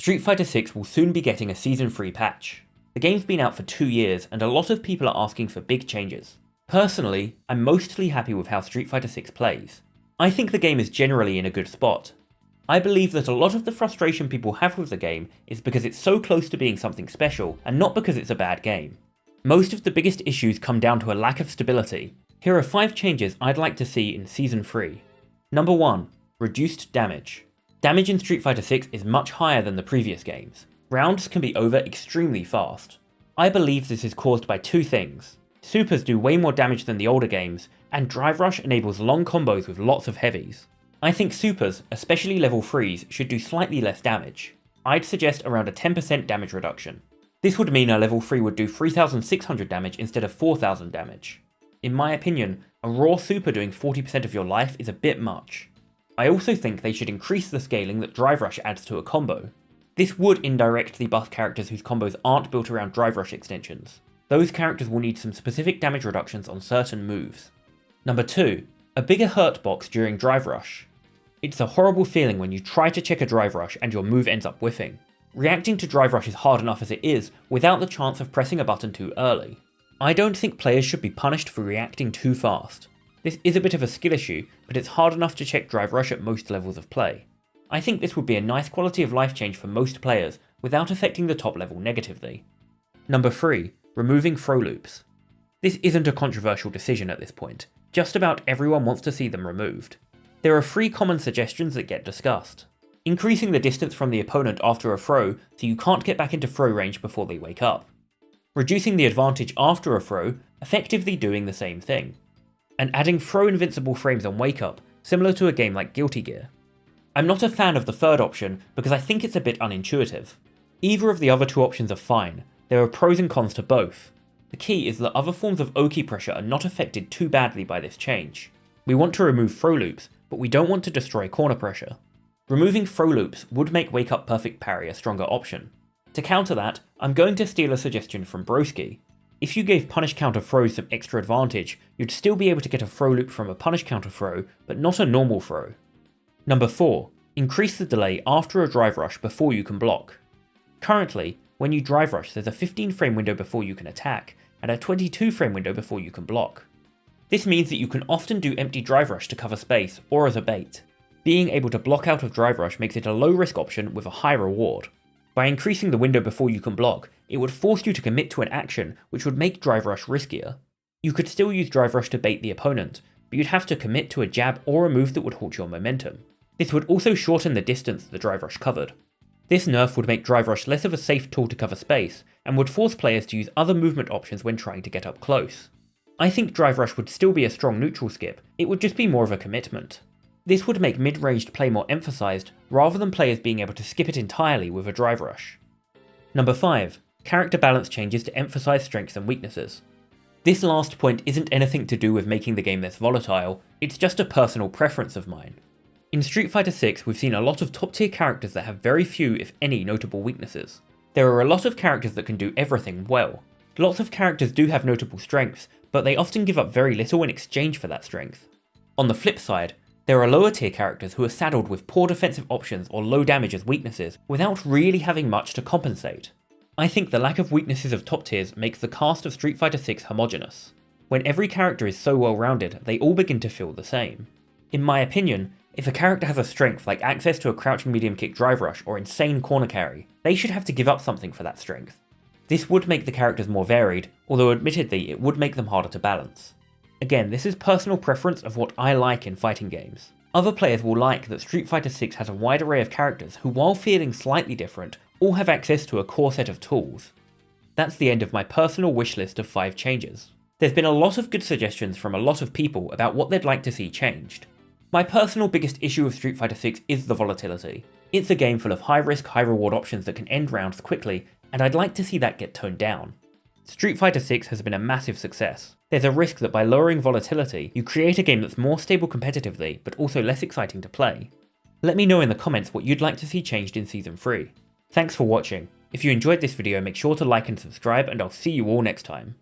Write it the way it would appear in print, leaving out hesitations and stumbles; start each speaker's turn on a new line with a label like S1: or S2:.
S1: Street Fighter 6 will soon be getting a Season 3 patch. The game's been out for 2 years and a lot of people are asking for big changes. Personally, I'm mostly happy with how Street Fighter 6 plays. I think the game is generally in a good spot. I believe that a lot of the frustration people have with the game is because it's so close to being something special and not because it's a bad game. Most of the biggest issues come down to a lack of stability. Here are 5 changes I'd like to see in Season 3. Number 1. Reduced damage. Damage in Street Fighter 6 is much higher than the previous games. Rounds can be over extremely fast. I believe this is caused by 2 things. Supers do way more damage than the older games, and Drive Rush enables long combos with lots of heavies. I think supers, especially level 3s, should do slightly less damage. I'd suggest around a 10% damage reduction. This would mean a level 3 would do 3600 damage instead of 4000 damage. In my opinion, a raw super doing 40% of your life is a bit much. I also think they should increase the scaling that Drive Rush adds to a combo. This would indirectly buff characters whose combos aren't built around Drive Rush extensions. Those characters will need some specific damage reductions on certain moves. Number 2. A bigger hurt box during Drive Rush. It's a horrible feeling when you try to check a Drive Rush and your move ends up whiffing. Reacting to Drive Rush is hard enough as it is without the chance of pressing a button too early. I don't think players should be punished for reacting too fast. This is a bit of a skill issue, but it's hard enough to check Drive Rush at most levels of play. I think this would be a nice quality of life change for most players without affecting the top level negatively. Number 3. Removing throw loops. This isn't a controversial decision at this point. Just about everyone wants to see them removed. There are 3 common suggestions that get discussed. Increasing the distance from the opponent after a throw so you can't get back into throw range before they wake up. Reducing the advantage after a throw, effectively doing the same thing. And adding throw invincible frames on wake up, similar to a game like Guilty Gear. I'm not a fan of the third option because I think it's a bit unintuitive. Either of the other 2 options are fine, there are pros and cons to both. The key is that other forms of Oki pressure are not affected too badly by this change. We want to remove throw loops, but we don't want to destroy corner pressure. Removing throw loops would make wake up perfect parry a stronger option. To counter that, I'm going to steal a suggestion from Broski. If you gave punish counter throws some extra advantage, you'd still be able to get a throw loop from a punish counter throw, but not a normal throw. Number 4. Increase the delay after a Drive Rush before you can block. Currently, when you Drive Rush there's a 15 frame window before you can attack, and a 22 frame window before you can block. This means that you can often do empty Drive Rush to cover space, or as a bait. Being able to block out of Drive Rush makes it a low risk option with a high reward. By increasing the window before you can block, it would force you to commit to an action which would make Drive Rush riskier. You could still use Drive Rush to bait the opponent, but you'd have to commit to a jab or a move that would halt your momentum. This would also shorten the distance the Drive Rush covered. This nerf would make Drive Rush less of a safe tool to cover space, and would force players to use other movement options when trying to get up close. I think Drive Rush would still be a strong neutral skip, it would just be more of a commitment. This would make mid-ranged play more emphasised, rather than players being able to skip it entirely with a Drive Rush. Number 5. Character balance changes to emphasise strengths and weaknesses. This last point isn't anything to do with making the game less volatile, it's just a personal preference of mine. In Street Fighter 6 we've seen a lot of top tier characters that have very few if any notable weaknesses. There are a lot of characters that can do everything well. Lots of characters do have notable strengths, but they often give up very little in exchange for that strength. On the flip side, there are lower tier characters who are saddled with poor defensive options or low damage as weaknesses without really having much to compensate. I think the lack of weaknesses of top tiers makes the cast of Street Fighter 6 homogeneous. When every character is so well rounded, they all begin to feel the same. In my opinion, if a character has a strength like access to a crouching medium kick Drive Rush or insane corner carry, they should have to give up something for that strength. This would make the characters more varied, although admittedly it would make them harder to balance. Again, this is personal preference of what I like in fighting games. Other players will like that Street Fighter 6 has a wide array of characters who, while feeling slightly different, all have access to a core set of tools. That's the end of my personal wish list of 5 changes. There's been a lot of good suggestions from a lot of people about what they'd like to see changed. My personal biggest issue with Street Fighter 6 is the volatility. It's a game full of high risk, high reward options that can end rounds quickly, and I'd like to see that get toned down. Street Fighter 6 has been a massive success. There's a risk that by lowering volatility, you create a game that's more stable competitively, but also less exciting to play. Let me know in the comments what you'd like to see changed in Season 3. Thanks for watching. If you enjoyed this video, make sure to like and subscribe, and I'll see you all next time.